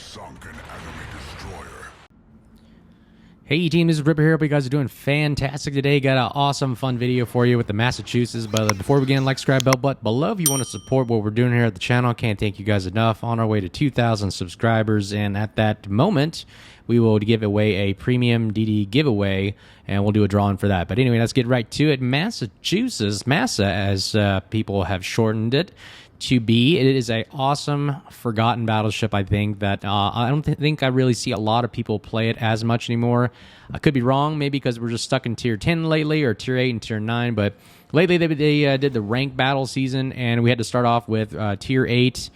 sunk an enemy destroyer. Hey team, this is Ripper here. Hope you guys are doing fantastic today. Got an awesome, fun video for you with the Massachusetts. But before we begin, like, subscribe, bell button below if you want to support what we're doing here at the channel. Can't thank you guys enough. On our way to 2,000 subscribers, and at that moment, we will give away a premium DD giveaway, and we'll do a drawing for that. But anyway, let's get right to it. Massachusetts, Massa, as people have shortened it to be. It is a awesome, forgotten battleship, I think, that I don't think I really see a lot of people play it as much anymore. I could be wrong, maybe because we're just stuck in Tier 10 lately, or Tier 8 and Tier 9, but lately they did the ranked battle season, and we had to start off with Tier 8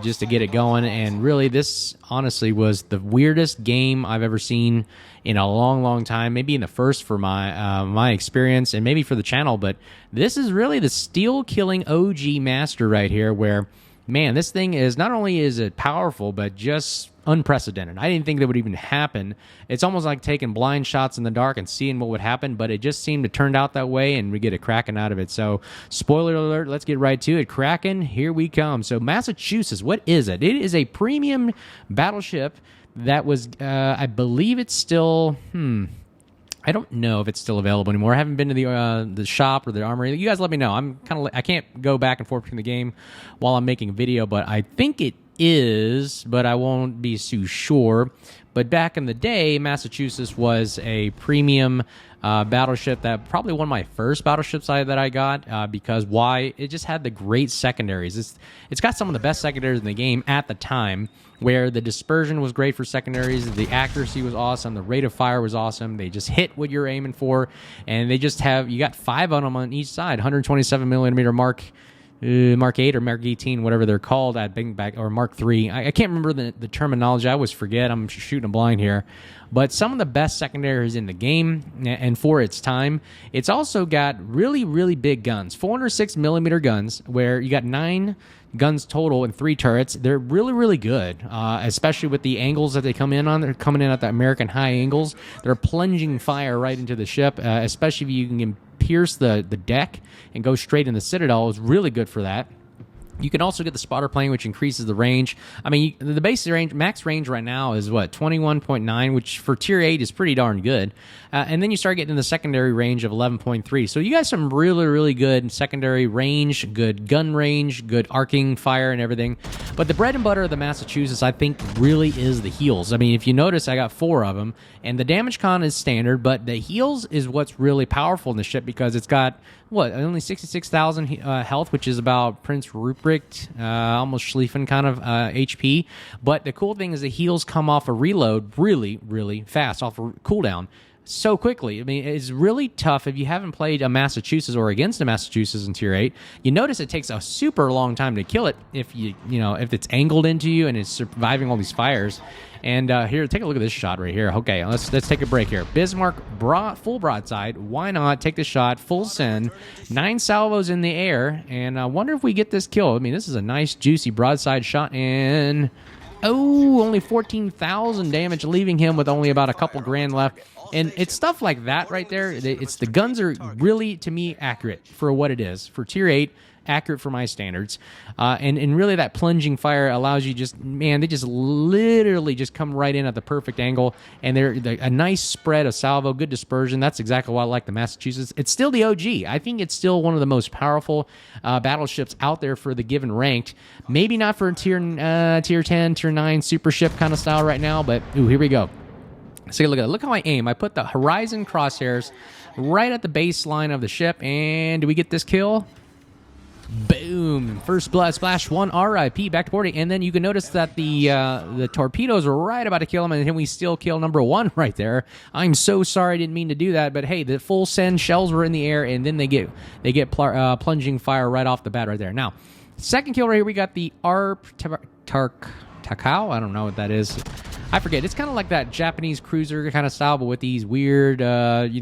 just to get it going, and really this, honestly, was the weirdest game I've ever seen in a long, long time, maybe in the first for my my experience, and maybe for the channel, but this is really the steel-killing OG master right here, where, man, this thing is, not only is it powerful, but just unprecedented. I didn't think that would even happen. It's almost like taking blind shots in the dark and seeing what would happen, but it just seemed to turn out that way, and we get a Kraken out of it. So, spoiler alert, let's get right to it. Kraken, here we come. So, Massachusetts, what is it? It is a premium battleship that was, I believe it's still, I don't know if it's still available anymore. I haven't been to the shop or the armory. You guys let me know. I can't go back and forth between the game while I'm making a video, but I think it is, but I won't be too sure. But back in the day, Massachusetts was a premium battleship, that probably one of my first battleships that I got, because why? It just had the great secondaries. It's got some of the best secondaries in the game at the time, where the dispersion was great for secondaries, the accuracy was awesome, the rate of fire was awesome, they just hit what you're aiming for, and they just have, you got 5 of them on each side, 127 millimeter Mark 8 or Mark 18, whatever they're called at Bing Back, or Mark 3. I can't remember the terminology. I always forget. I'm shooting a blind here. But some of the best secondaries in the game, and for its time. It's also got really, really big guns. 406 millimeter guns, where you got 9 guns total and 3 turrets. They're really, really good, especially with the angles that they come in on. They're coming in at the American high angles. They're plunging fire right into the ship, especially if you can pierce the deck and go straight in the citadel. Is really good for that. You can also get the spotter plane, which increases the range. I mean, the base range, max range right now is what, 21.9, which for Tier 8 is pretty darn good. And then you start getting in the secondary range of 11.3. So you got some really, really good secondary range, good gun range, good arcing fire and everything. But the bread and butter of the Massachusetts, I think, really is the heals. I mean, if you notice, I got 4 of them, and the damage con is standard, but the heals is what's really powerful in the ship, because it's got, what, only 66,000 health, which is about Prince Rupert, almost Schlieffen kind of HP. But the cool thing is the heals come off a reload really, really fast, off a cooldown so quickly. I mean, it's really tough if you haven't played a Massachusetts or against a Massachusetts in Tier 8. You notice it takes a super long time to kill it if if it's angled into you and it's surviving all these fires. And here, take a look at this shot right here. Okay, let's take a break here. Bismarck full broadside. Why not take the shot full send? 9 salvos in the air, and I wonder if we get this kill. I mean, this is a nice juicy broadside shot, and only 14,000 damage, leaving him with only about a couple grand left. And it's stuff like that right there. It's the guns are really, to me, accurate for what it is. For Tier 8, accurate for my standards. And really that plunging fire allows you they just literally just come right in at the perfect angle. And they're a nice spread of salvo, good dispersion. That's exactly why I like the Massachusetts. It's still the OG. I think it's still one of the most powerful battleships out there for the given ranked. Maybe not for Tier 10, Tier 9 super ship kind of style right now, but here we go. Let's take a look at it. Look how I aim. I put the horizon crosshairs right at the baseline of the ship, and do we get this kill? Boom! First blood splash, 1 RIP, back to 40, and then you can notice that the torpedoes were right about to kill him, and then we still kill number 1 right there. I'm so sorry, I didn't mean to do that, but hey, the full send shells were in the air, and then they get plunging fire right off the bat right there. Now, second kill right here, we got the Takao. I don't know what that is. I forget. It's kind of like that Japanese cruiser kind of style, but with these weird, anime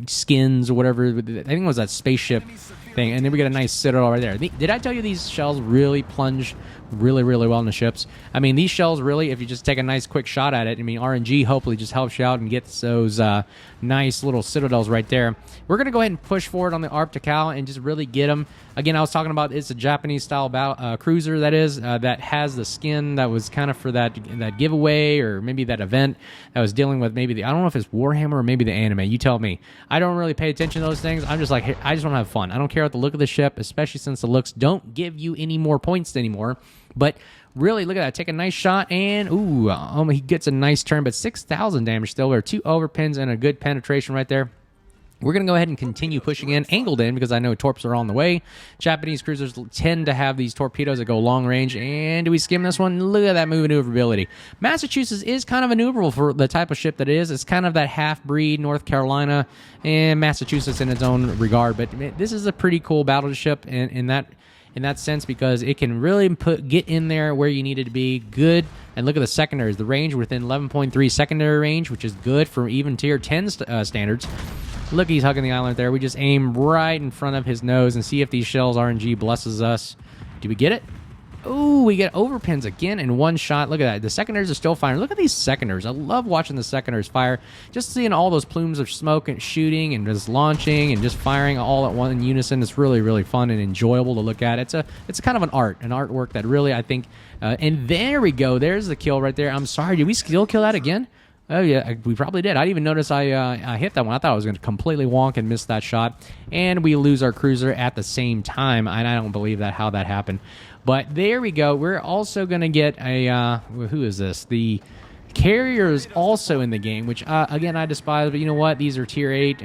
skins or whatever. I think it was that spaceship thing. And then we get a nice citadel right there. Did I tell you these shells really plunge really, really well in the ships? I mean, these shells really, if you just take a nice quick shot at it, I mean, RNG hopefully just helps you out and gets those nice little citadels right there. We're going to go ahead and push forward on the Arp to Cal and just really get them. Again, I was talking about it's a Japanese-style cruiser, that is, that has the skin that was kind of for that giveaway or maybe that event that was dealing with maybe I don't know if it's Warhammer or maybe the anime. You tell me. I don't really pay attention to those things. I'm just like, hey, I just want to have fun. I don't care about the look of the ship, especially since the looks don't give you any more points anymore. But really, look at that. Take a nice shot, and he gets a nice turn, but 6,000 damage still. There are 2 overpins and a good penetration right there. We're going to go ahead and continue pushing in, angled in, because I know torps are on the way. Japanese cruisers tend to have these torpedoes that go long range. And do we skim this one? Look at that maneuverability. Massachusetts is kind of maneuverable for the type of ship that it is. It's kind of that half-breed North Carolina and Massachusetts in its own regard. But this is a pretty cool battleship in that sense, because it can really get in there where you need it to be. Good. And look at the secondaries. The range within 11.3 secondary range, which is good for even tier 10 standards. Look, he's hugging the island there. We just aim right in front of his nose and see if these shells RNG blesses us. Do we get it? Ooh, we get overpins again in one shot. Look at that. The secondaries are still firing. Look at these secondaries. I love watching the secondaries fire. Just seeing all those plumes of smoke and shooting and just launching and just firing all at one in unison. It's really, really fun and enjoyable to look at. It's a kind of an artwork that really, I think, and there we go. There's the kill right there. I'm sorry. Did we still kill that again? Oh, yeah, we probably did. I didn't even notice I hit that one. I thought I was going to completely wonk and miss that shot. And we lose our cruiser at the same time. And I don't believe how that happened. But there we go. We're also going to get a... who is this? The carrier is also in the game, which, again, I despise. But you know what? These are tier 8,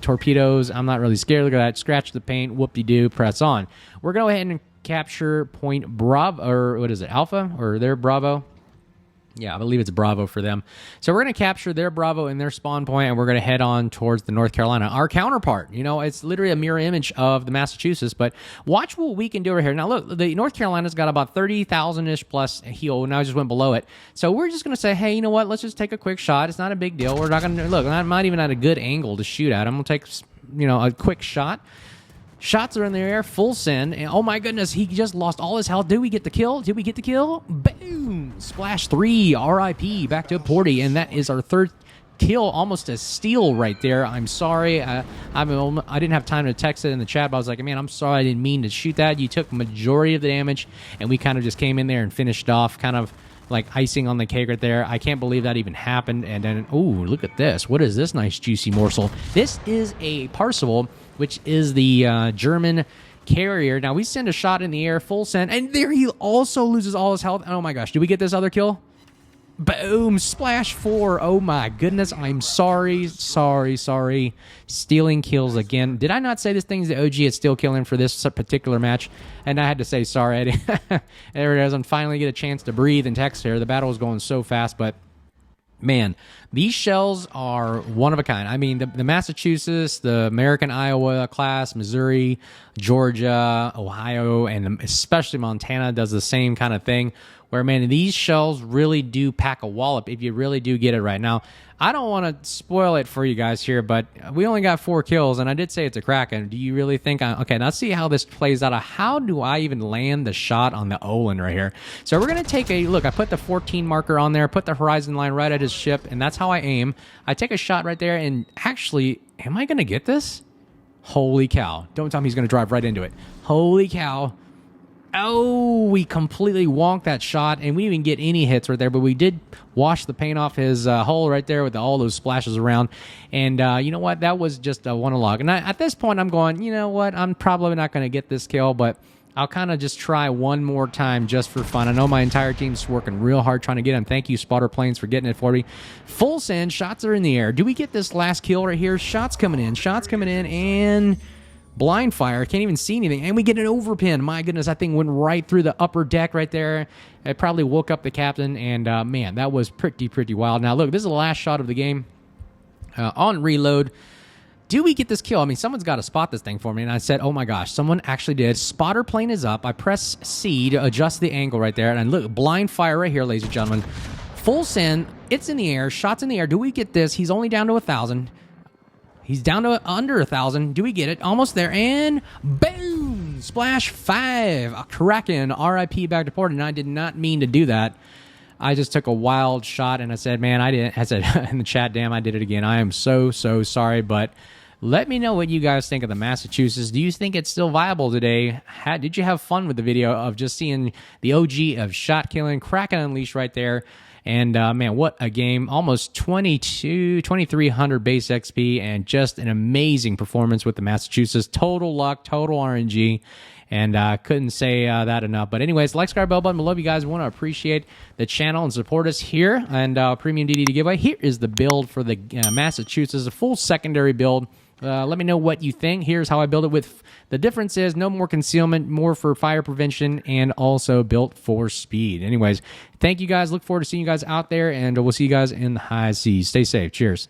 torpedoes. I'm not really scared. Look at that. Scratch the paint. Whoop-de-doo. Press on. We're going to go ahead and capture point Bravo. Or what is it? Alpha? Or their Bravo? Yeah, I believe it's Bravo for them. So we're going to capture their Bravo in their spawn point, and we're going to head on towards the North Carolina. Our counterpart, it's literally a mirror image of the Massachusetts, but watch what we can do right here. Now, look, the North Carolina's got about 30,000-ish plus heal. Now I just went below it. So we're just going to say, hey, you know what? Let's just take a quick shot. It's not a big deal. We're not going to, look, I'm not even at a good angle to shoot at. I'm going to take, a quick shot. Shots are in the air, full send, and oh my goodness, he just lost all his health. Did we get the kill? Did we get the kill? Boom! Splash 3, RIP, back to Porty, and that is our third kill, almost a steal right there. I'm sorry, I didn't have time to text it in the chat, but I was like, man, I'm sorry, I didn't mean to shoot that. You took majority of the damage, and we kind of just came in there and finished off, kind of like icing on the cake right there. I can't believe that even happened. And then, ooh, look at this. What is this nice juicy morsel? This is a Parseval, which is the German carrier. Now, we send a shot in the air, full send, and there he also loses all his health. Oh my gosh, did we get this other kill? Boom, splash 4. Oh my goodness, I'm sorry. Stealing kills again. Did I not say this thing's the OG at still killing for this particular match? And I had to say sorry. There it is. I'm finally get a chance to breathe and text here. The battle was going so fast, but man, these shells are one of a kind. I mean, the Massachusetts, the American Iowa class, Missouri, Georgia, Ohio, and especially Montana does the same kind of thing where, man, these shells really do pack a wallop if you really do get it right. Now, I don't want to spoil it for you guys here, but we only got 4 kills, and I did say it's a kraken. Do you really think okay, now let's see how this plays out. How do I even land the shot on the Olin right here? So we're going to take a look. I put the 14 marker on there, put the horizon line right at his ship, and that's how I aim. I take a shot right there, and actually, am I going to get this? Holy cow. Don't tell me he's going to drive right into it. Holy cow. Oh, we completely wonked that shot, and we didn't even get any hits right there, but we did wash the paint off his hull right there with all those splashes around. And you know what? That was just a one-log. And at this point, I'm going, you know what? I'm probably not going to get this kill, but I'll kind of just try one more time just for fun. I know my entire team's working real hard trying to get him. Thank you, Spotter Planes, for getting it for me. Full send. Shots are in the air. Do we get this last kill right here? Shots coming in, and blind fire. Can't even see anything. And we get an overpin. My goodness, that thing went right through the upper deck right there. It probably woke up the captain. And, man, that was pretty wild. Now, look, this is the last shot of the game. On reload, do we get this kill? I mean, someone's got to spot this thing for me. And I said, oh, my gosh, someone actually did. Spotter plane is up. I press C to adjust the angle right there. And look, blind fire right here, ladies and gentlemen. Full send. It's in the air. Shots in the air. Do we get this? He's only down to 1,000. he's down to under 1,000. Do we get it? Almost there, and boom! Splash 5. A kraken. RIP back to port, and I did not mean to do that. I just took a wild shot, and I said, man, I didn't. I said in the chat, damn, I did it again. I am so sorry, but let me know what you guys think of the Massachusetts. Do you think it's still viable today? Did you have fun with the video of just seeing the OG of shot killing, Kraken Unleashed right there? And man, what a game. Almost 2,300 base XP, and just an amazing performance with the Massachusetts. Total luck, total RNG. And couldn't say that enough. But anyways, like, subscribe, bell button below. You guys want to appreciate the channel and support us here. And Premium DD giveaway. Here is the build for the Massachusetts, a full secondary build. Let me know what you think. Here's how I build it with the difference is no more concealment, more for fire prevention, and also built for speed. Anyways, thank you guys. Look forward to seeing you guys out there, and we'll see you guys in the high seas. Stay safe. Cheers.